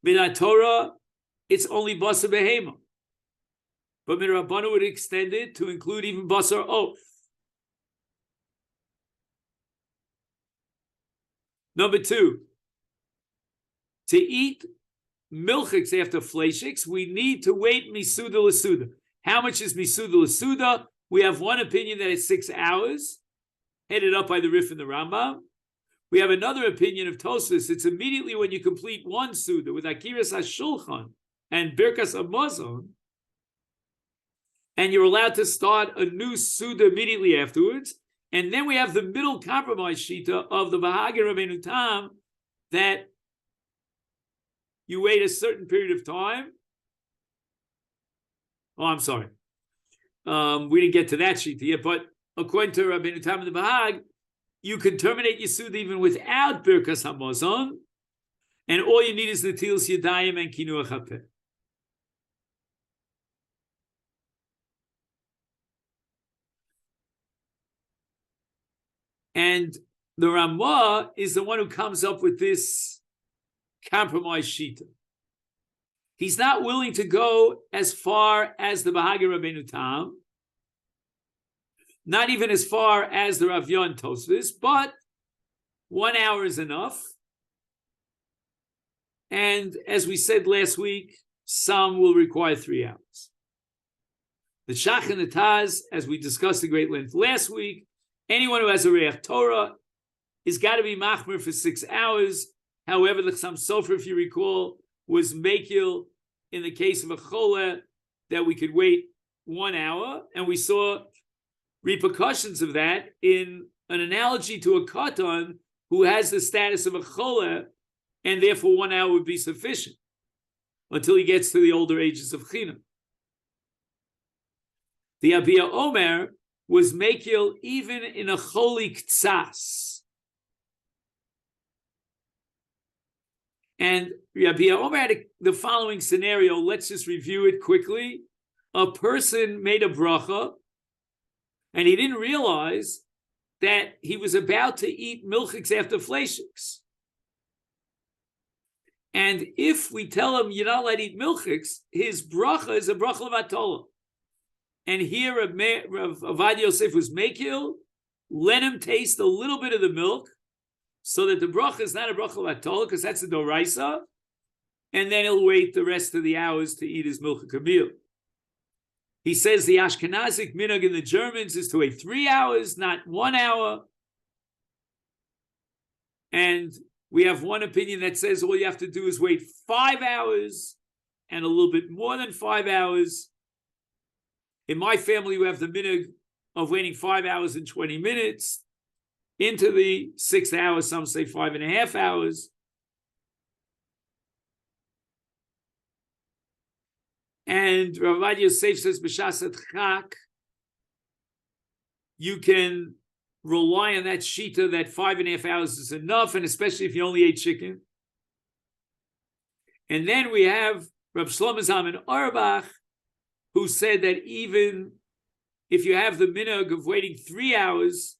S1: Minat Torah, it's only Basar Behema. But MiRabanan would extend it to include even Basar Oaf. Number 2, to eat milchiks after fleishiks, we need to wait misuda l'suda. How much is misuda l'suda? We have one opinion that it's 6 hours, headed up by the Rif and the Rambam. We have another opinion of Tosfos. It's immediately when you complete one suda with Akiras HaShulchan and Birkas HaMazon, and you're allowed to start a new suda immediately afterwards. And then we have the middle compromise shita of the Vahagir Rabbeinu Tam, that you wait a certain period of time. Oh, I'm sorry. We didn't get to that shita yet, but according to Rabbeinu Tam and the Bahag, you can terminate your suda even without Birkas HaMazon, and all you need is the Netilas Yadayim and Kinuach HaPeh. And the Ramah is the one who comes up with this compromise shita. He's not willing to go as far as the Bahagir Rabbeinu Tam, not even as far as the Rav Yon Tosfos, but 1 hour is enough. And as we said last week, some will require 3 hours. The Shach and the Taz, as we discussed at great length last week, anyone who has a Reach Torah is got to be machmer for 6 hours. However, the Chassam Sofer, if you recall, was mekil in the case of a chola that we could wait 1 hour, and we saw repercussions of that in an analogy to a katan who has the status of a chola, and therefore 1 hour would be sufficient until he gets to the older ages of chinam. The Abiyah Omer was mekil even in a choli ktsas. And Rabbi Omer had the following scenario. Let's just review it quickly. A person made a bracha, and he didn't realize that he was about to eat milchiks after fleishiks. And if we tell him you're not allowed to eat milchiks, his bracha is a bracha l'vatola. And here Rav Avad Yosef was mekil, let him taste a little bit of the milk, so that the bracha is not a bracha l'vatola, because that's a doraisa, and then he'll wait the rest of the hours to eat his milk kamil. He says the Ashkenazic minhag in the Germans is to wait 3 hours, not 1 hour. And we have one opinion that says all you have to do is wait 5 hours and a little bit more than 5 hours. In my family, we have the minhag of waiting 5 hours and 20 minutes into the 6th hour. Some say 5.5 hours. And Rav Avad Yosef says, B'shas chak, you can rely on that shita that 5.5 hours is enough, and especially if you only ate chicken. And then we have Rab Shlomo Zalman Auerbach, who said that even if you have the minhag of waiting 3 hours,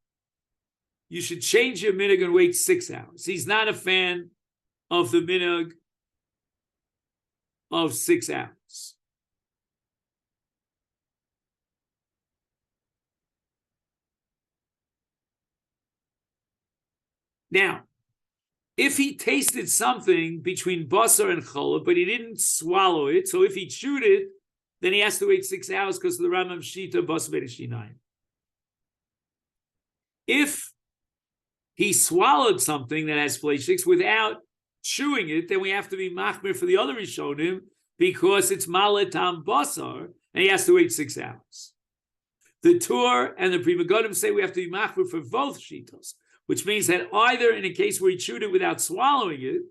S1: you should change your minhag and wait 6 hours. He's not a fan of the minhag of 6 hours. Now, if he tasted something between basar and challah, but he didn't swallow it, so if he chewed it, then he has to wait 6 hours because of the Rambam Shita basar b'shinayim. If he swallowed something that has fleishiks without chewing it, then we have to be machmir for the other Rishonim because it's maletam basar, and he has to wait 6 hours. The Tur and the Pri Megadim say we have to be machmir for both shitos, which means that either in a case where he chewed it without swallowing it,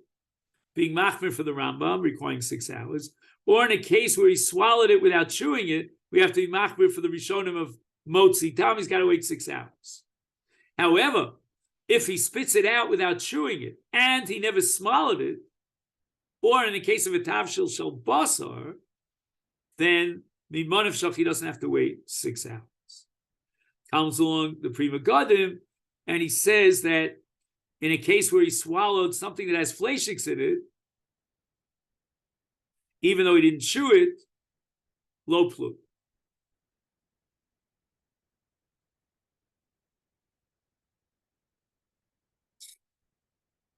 S1: being machmir for the Rambam, requiring 6 hours, or in a case where he swallowed it without chewing it, we have to be machmir for the Rishonim of motzi tam, he's got to wait 6 hours. However, if he spits it out without chewing it, and he never swallowed it, or in the case of a tavshil shel basar, then mimanav shach, he doesn't have to wait 6 hours. Comes along the Pri Megadim, and he says that in a case where he swallowed something that has fleishiks in it, even though he didn't chew it, lo plu.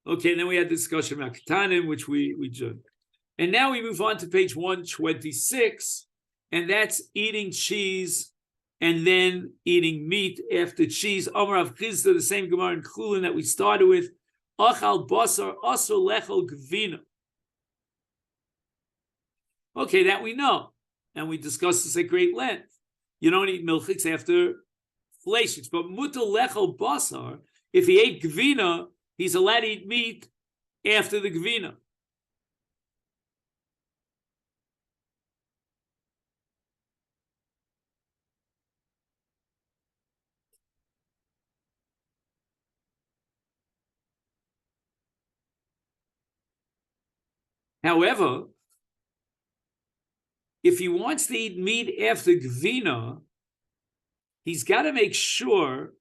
S1: Okay, and then we had the discussion about katanim, which we joined. And now we move on to page 126, and that's eating cheese and then eating meat after cheese. Amar Rav Chizda, the same Gemara in Chulin that we started with. Achal basar asur lechol gvina. Okay, that we know. And we discussed this at great length. You don't eat milchiks after fleishiks. But mutal lechol basar, if he ate gvina, he's allowed to eat meat after the gvina. However, if he wants to eat meat after gvina, he's got to make sure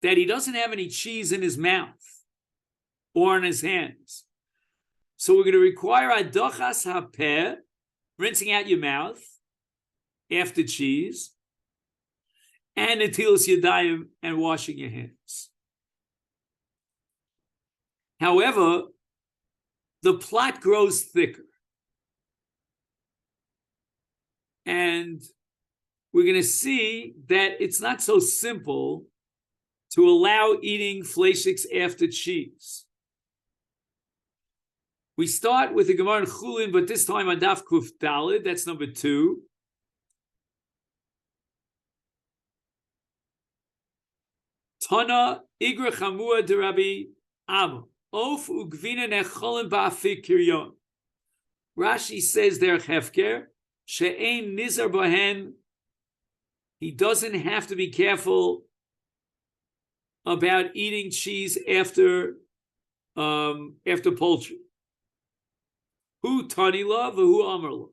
S1: that he doesn't have any cheese in his mouth or in his hands. So we're going to require adochas hapeh, rinsing out your mouth after cheese, and netilas yadayim, and washing your hands. However, the plot grows thicker. And we're going to see that it's not so simple to allow eating fleishiks after cheese. We start with the Gemara in Chulin, but this time on Daf Kuf Daled, that's number 2. Tana Igra Chamua de Rabbi Amma. Of ugvina necholim ba'afik kiryon. Rashi says there hefker she'ein nizar bahen. He doesn't have to be careful about eating cheese after poultry. Who tani la v'hu amar la.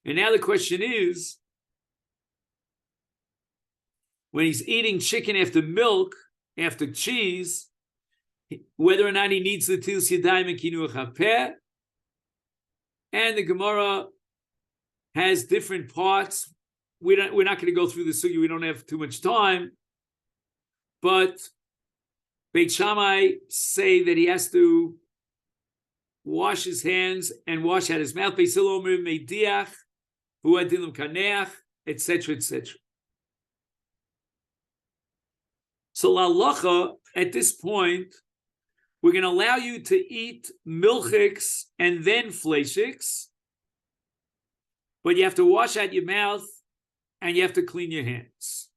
S1: And now the question is, when he's eating chicken after milk, after cheese, whether or not he needs the tilas yadayim and kinuach hapeh. And the Gemara has different parts. We're not going to go through the sugi. We don't have too much time. But Beit Shammai say that he has to wash his hands and wash out his mouth. Beit Hillel omer meidiach, hu adilim kaneach, etc., etc. So la'alacha, at this point, we're going to allow you to eat milchiks and then fleishiks, but you have to wash out your mouth and you have to clean your hands.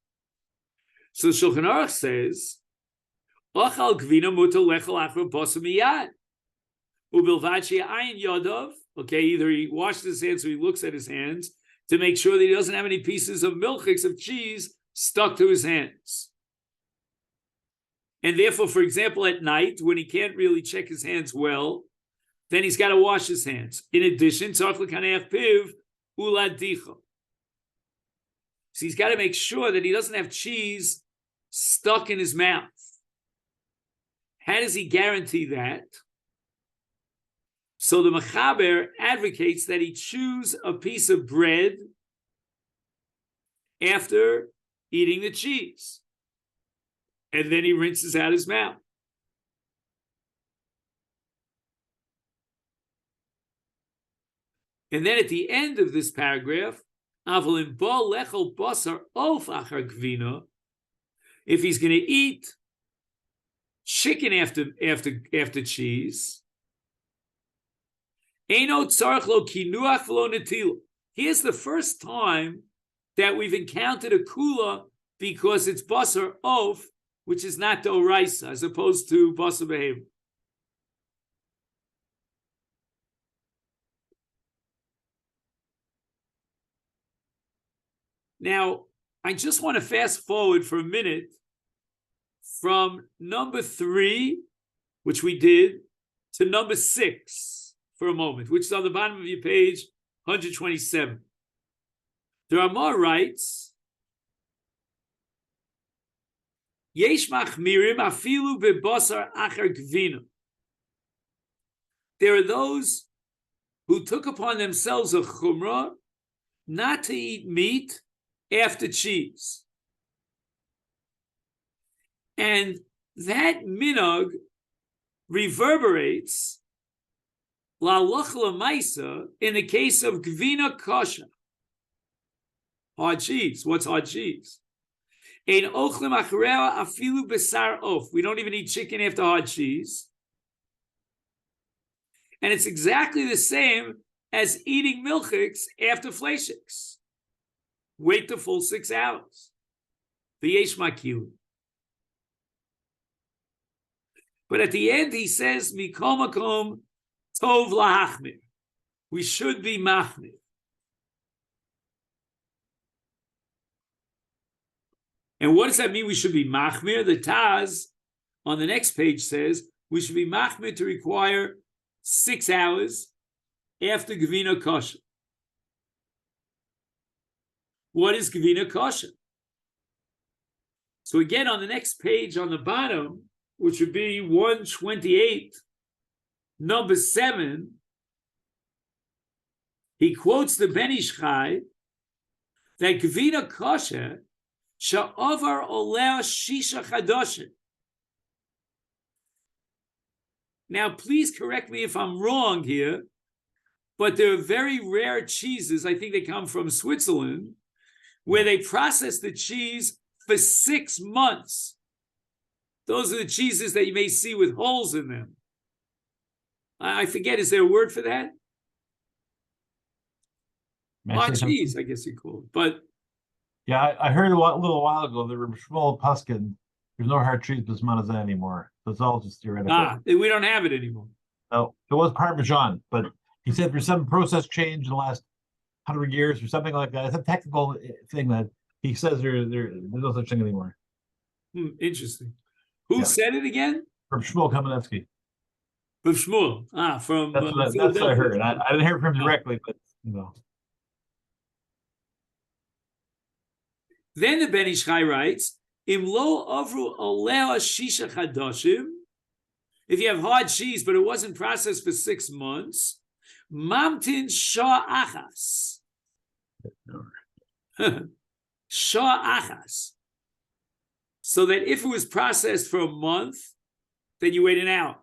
S1: So Shulchan Aruch says, "Ochal gvina mutar lechol achar basar miyad, ubilvad she'ayin yadav." Okay, either he washes his hands or he looks at his hands. to make sure that he doesn't have any pieces of milchiks, of cheese, stuck to his hands. And therefore, for example, at night, when he can't really check his hands well, then he's got to wash his hands. In addition, so he's got to make sure that he doesn't have cheese stuck in his mouth. How does he guarantee that? So the Mechaber advocates that he chews a piece of bread after eating the cheese. And then he rinses out his mouth. And then at the end of this paragraph, if he's going to eat chicken after cheese, here's the first time that we've encountered a kula because it's basar of, which is not d'oraisa, as opposed to basar behem. Now, I just want to fast forward for a minute from number 3, which we did, to number 6 for a moment, which is on the bottom of your page, 127. The Ramah writes, Yesh machmirim afilu bebasar achar gvina. There are those who took upon themselves a chumrah not to eat meat after cheese. And that minhag reverberates la'aloch la'maisa in the case of gvina kosher. Hard cheese. What's hard cheese? Ein ochlim achreha afilu besar of. We don't even eat chicken after hard cheese. And it's exactly the same as eating milchiks after fleishiks. Wait the full 6 hours. V'yesh makilu. But at the end he says, Mikol makom tov lahachmir. We should be machmir. And what does that mean? We should be machmir. The Taz on the next page says we should be machmir to require 6 hours after gvina kosher. What is gvina kosher? So again, on the next page on the bottom, which would be 128, number 7, he quotes the Ben Ish Chai that gvina kosher sha'ovar oleh shisha chadoshim. Now, please correct me if I'm wrong here, but there are very rare cheeses, I think they come from Switzerland, where they process the cheese for 6 months. Those are the cheeses that you may see with holes in them. I forget, is there a word for that? Hard cheese, I guess you call it. But
S3: yeah, I heard a little while ago that Reb Shmuel Paskin, there's no hard cheese bismanazah anymore. So it's all just theoretical.
S1: We don't have it anymore.
S3: No, it was Parmesan, but he said there's some process change in the last 100 years or something like that. It's a technical thing that he says there's no such thing anymore.
S1: Interesting. Who said it again?
S3: From Shmuel Kamenetsky.
S1: From Shmuel. From
S3: that's what I heard. I didn't hear from him directly, but you know.
S1: Then the Ben Ish Chai writes, Im lo avru oleh shisha chadoshim. If you have hard cheese, but it wasn't processed for 6 months, mamtin shah achas. Shah achas. So that if it was processed for a month, then you wait an hour.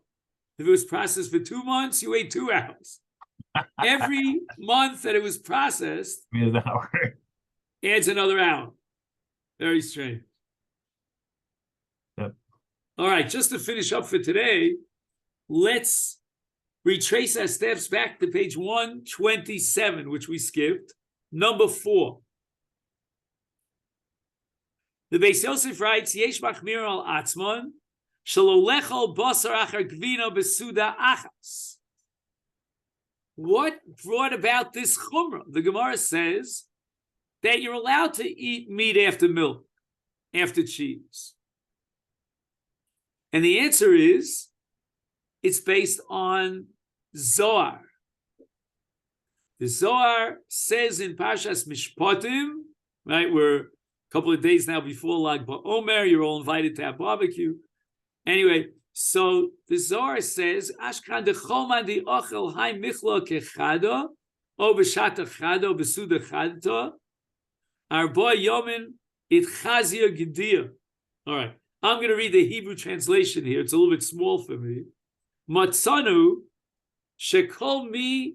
S1: If it was processed for 2 months, you wait 2 hours. Every month that it was processed adds another hour. Very strange.
S3: Yep.
S1: All right, just to finish up for today, let's retrace our steps back to page 127, which we skipped, number 4. The Beis Yosef writes, Yesh machmir al atzmon, shelo lechol basar achar gvina besuda achas. What brought about this chumrah? The Gemara says that you're allowed to eat meat after milk, after cheese? And the answer is, it's based on Zohar. The Zohar says in Parshas Mishpatim, right, we're a couple of days now before Lag BaOmer, you're all invited to have barbecue. Anyway, so the Zohar says, Ashkan dechoma di ochel hai michlo kechado, o b'shat achado, b'suda chadto, arba yomin it chazia gedia. All right, I'm going to read the Hebrew translation here. It's a little bit small for me. Matzanu shekol mi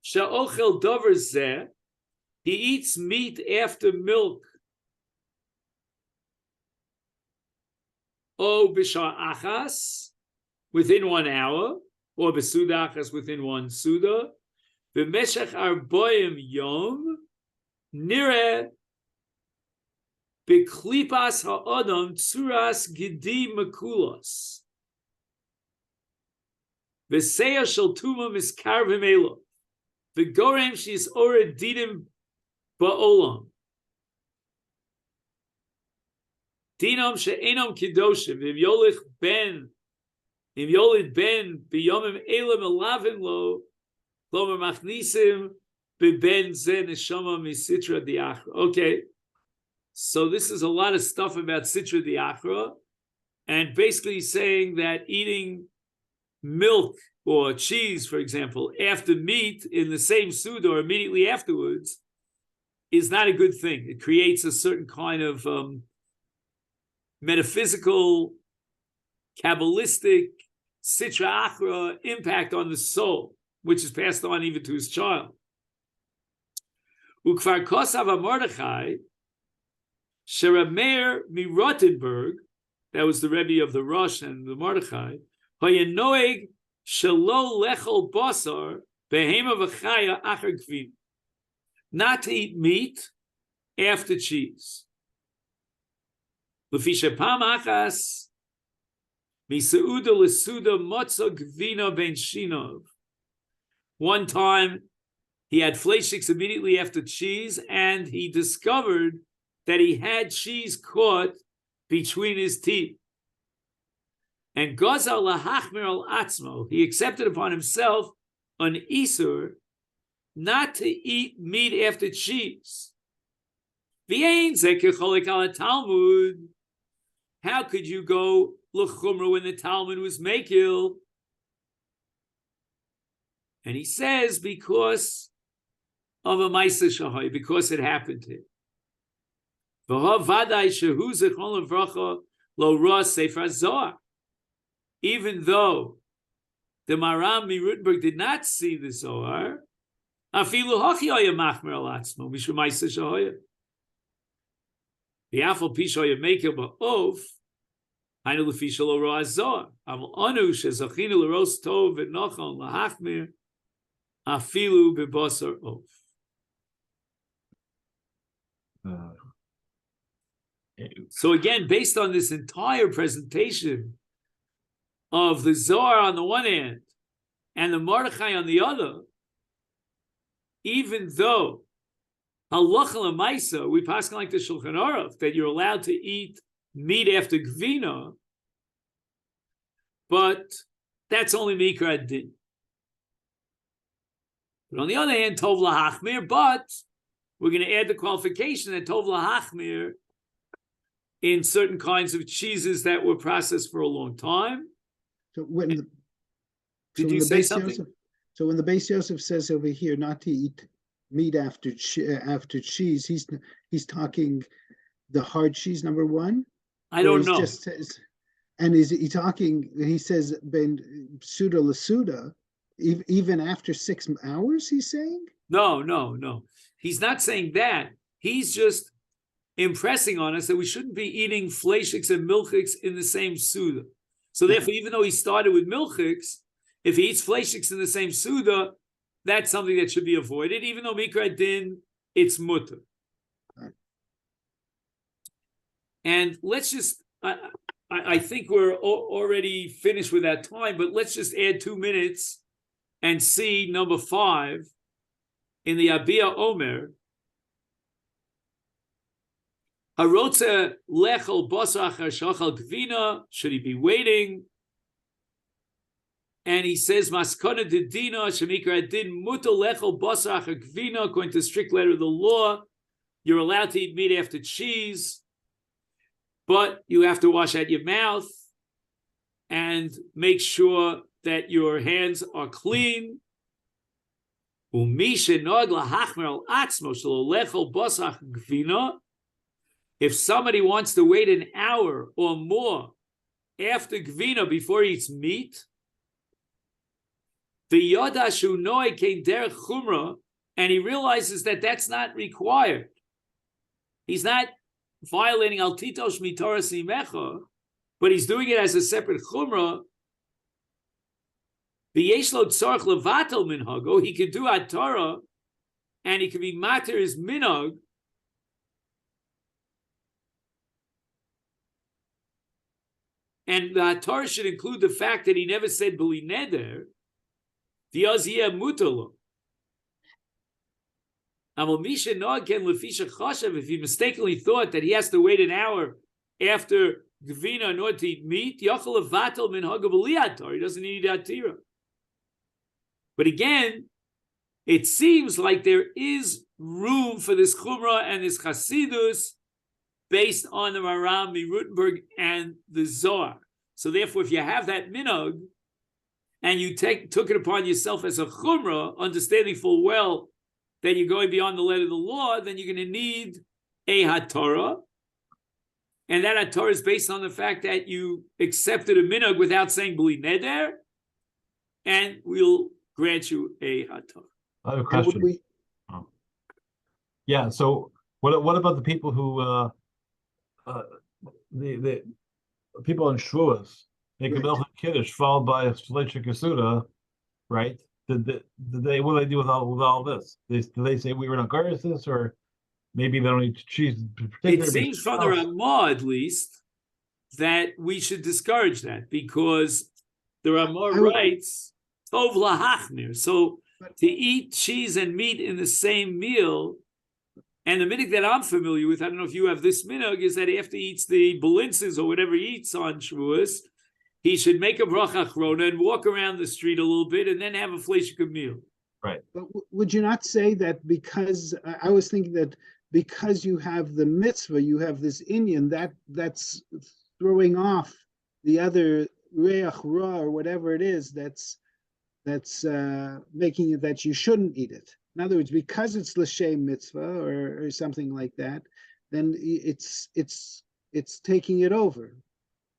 S1: she'ochel dover zeh, he eats meat after milk. O b'shar achas, within 1 hour, or b'suda achas, within 1 suda. B'meshech arboim yom, nire b'klipas ha'odam tzuras gidi mekulos. V'seya shel tuma miskarvim elo. V'gorem she's ored didim ba'olam. Dinam she'enam kiddoshim. Im yolid ben b'yomim elam elavim lo, lomer machnisim b'ben ze neshama misitra diachra. Okay, so this is a lot of stuff about sitra diachra, and basically saying that eating milk or cheese, for example, after meat in the same suda or immediately afterwards is not a good thing. It creates a certain kind of metaphysical, Kabbalistic, Sitra Achra impact on the soul, which is passed on even to his child. Ukvar Kosav Mordechai, Sherameir Mirottenberg, that was the Rebbe of the Rosh and the Mordechai, Hayanoeg Shelo Lechol Basar, Behema V'chaya Acher Gvin, not to eat meat after cheese. Lefisha Pam Achas, Misauda Lesuda Motzo Gvina Ben Shinov. One time, he had fleishiks immediately after cheese, and he discovered that he had cheese caught between his teeth. And Gozal Lahachmir al Atzmo, he accepted upon himself an Isur not to eat meat after cheese. V'yein ze kecholik ala Talmud. How could you go l'chumra when the Talmud was mekil? And he says because of a Maisa Shahoy, because it happened to him. V'ho vadai shehu zechon levracha lo ra sefer Zohar. Even though the Maram MiRabanan did not see the Zohar, afilu hachi oya machmer al atzmo mishum Maisa Shahoy. The afal pishoy mekil ba'of. Hainu lefisha lo ra Zohar. Aval anu shezachinu l'ros tov v'nochon lahachmir. Afilu bebasar of. So again, based on this entire presentation of the Zohar on the one hand and the Mordechai on the other, even though halacha l'maisa, we pass like the Shulchan Aruch that you're allowed to eat meat after gvina, but that's only mikra din. But on the other hand, tov lahachmir, but we're going to add the qualification that tov lahachmir in certain kinds of cheeses that were processed for a long time.
S2: So when the,
S1: Did
S2: so
S1: you
S2: when the
S1: say
S2: Beis
S1: something?
S2: Yosef, so when the Beis Yosef says over here not to eat meat after cheese, he's talking the hard cheese number one.
S1: I don't know.
S2: Just says, and is he talking? He says ben suda lasuda. Even after 6 hours, he's saying?
S1: No. He's not saying that. He's just impressing on us that we shouldn't be eating fleishiks and milchiks in the same suda. So therefore, even though he started with milchiks, if he eats fleishiks in the same suda, that's something that should be avoided. Even though mikra din, it's mutter.
S2: Right.
S1: And let's just, I think we're already finished with that time, but let's just add 2 minutes and see number 5 in the Abia Omer. Harotze lechel basar achar shachal gvina. Should he be waiting? And he says, Maskana de Dina, Shemikra din mutal lechel basar achar gvina. According to the strict letter of the law, you're allowed to eat meat after cheese, but you have to wash out your mouth and make sure that your hands are clean. If somebody wants to wait an hour or more after gvina before he eats meat, the yodashu noy came derech chumra, and he realizes that that's not required. He's not violating al titosh mitoras imecha, but he's doing it as a separate chumrah. V'yeshlo tzarch levatel minhago. He could do atara, and he could be mater his minhag. And the atara should include the fact that he never said b'li neder. V'yaz yeh mutalo. If he mistakenly thought that he has to wait an hour after gvina in order to eat meat, he doesn't need atira. But again, it seems like there is room for this chumrah and this chasidus based on the Maram, Rutenberg, and the Zohar. So therefore, if you have that minhag and you took it upon yourself as a chumrah, understanding full well that you're going beyond the letter of the law, then you're going to need a hatorah. And that hatorah is based on the fact that you accepted a minhag without saying b'li neder, and we'll grant you a hatorah.
S3: I have a question. Yeah, so what about the people who the people in Shavuos make a Melech Kiddush followed by a Shleisha Kesuda, right? Did they what do they do with all this? Do they say we were not going to this, or maybe they don't eat cheese?
S1: It seems from the Ramah, at least, that we should discourage that, because the Ramah writes tov lahachmir. So to eat cheese and meat in the same meal, and the minhag that I'm familiar with, I don't know if you have this minhag, is that after he eats the balinces or whatever he eats on Shavuos, he should make a bracha achrona and walk around the street a little bit and then have a fleshika meal.
S3: Right.
S2: But would you not say that because I was thinking that because you have the mitzvah, you have this inyan that's throwing off the other reach ra or whatever it is that's making it that you shouldn't eat it. In other words, because it's l'shem mitzvah or something like that, then it's taking it over.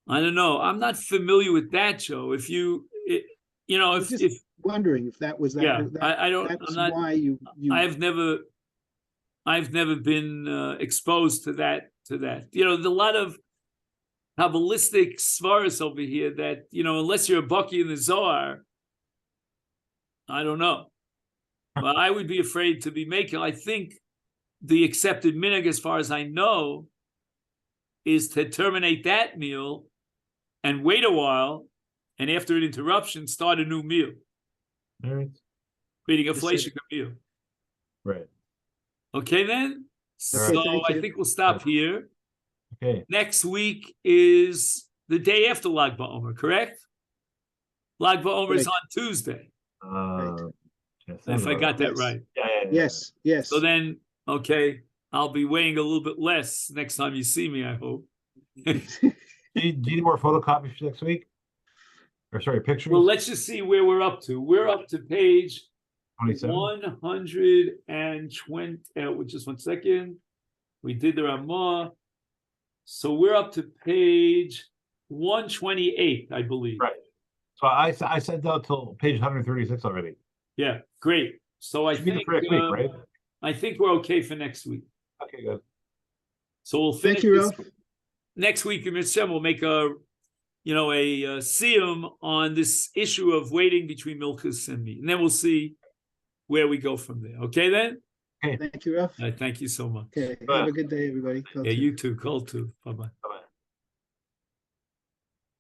S1: I don't know. I'm not familiar with that, Joe. If
S2: Wondering if that was that.
S1: Yeah,
S2: I don't. That's I'm not, why you.
S1: I've never been exposed to that. There's a lot of Kabbalistic svaras over here that unless you're a baki in the Zohar, I don't know. But I would be afraid to be making. I think the accepted minhag, as far as I know, is to terminate that meal and wait a while, and after an interruption, start a new meal.
S3: All right.
S1: Creating a fleshika meal.
S3: Right.
S1: Okay, then. So I think we'll stop here.
S3: Okay.
S1: Next week is the day after Lag BaOmer, correct? Lag BaOmer is on Tuesday.
S2: Right.
S1: If I got that right.
S2: Yeah. Yes.
S1: So then, okay, I'll be weighing a little bit less next time you see me, I hope.
S3: Do you need more photocopies for next week? Or sorry, pictures?
S1: Well, let's just see where we're up to. We're up to page
S3: 27?
S1: 120. Just 1 second. We did the Ramah. So we're up to page 128, I believe.
S3: Right. So I sent out till page 136 already.
S1: Yeah, great. So I think
S3: for next week, right?
S1: I think we're okay for next week.
S3: Okay, good.
S1: So we'll finish
S2: Thank you,
S1: this. Next week, we'll make a siyum on this issue of waiting between milchus and meat, and then we'll see where we go from there. Okay, then.
S3: Okay.
S2: Thank you, Ralph.
S1: Thank you so much.
S2: Okay. Have a good day, everybody.
S1: Yeah, you too. Call too. Bye bye.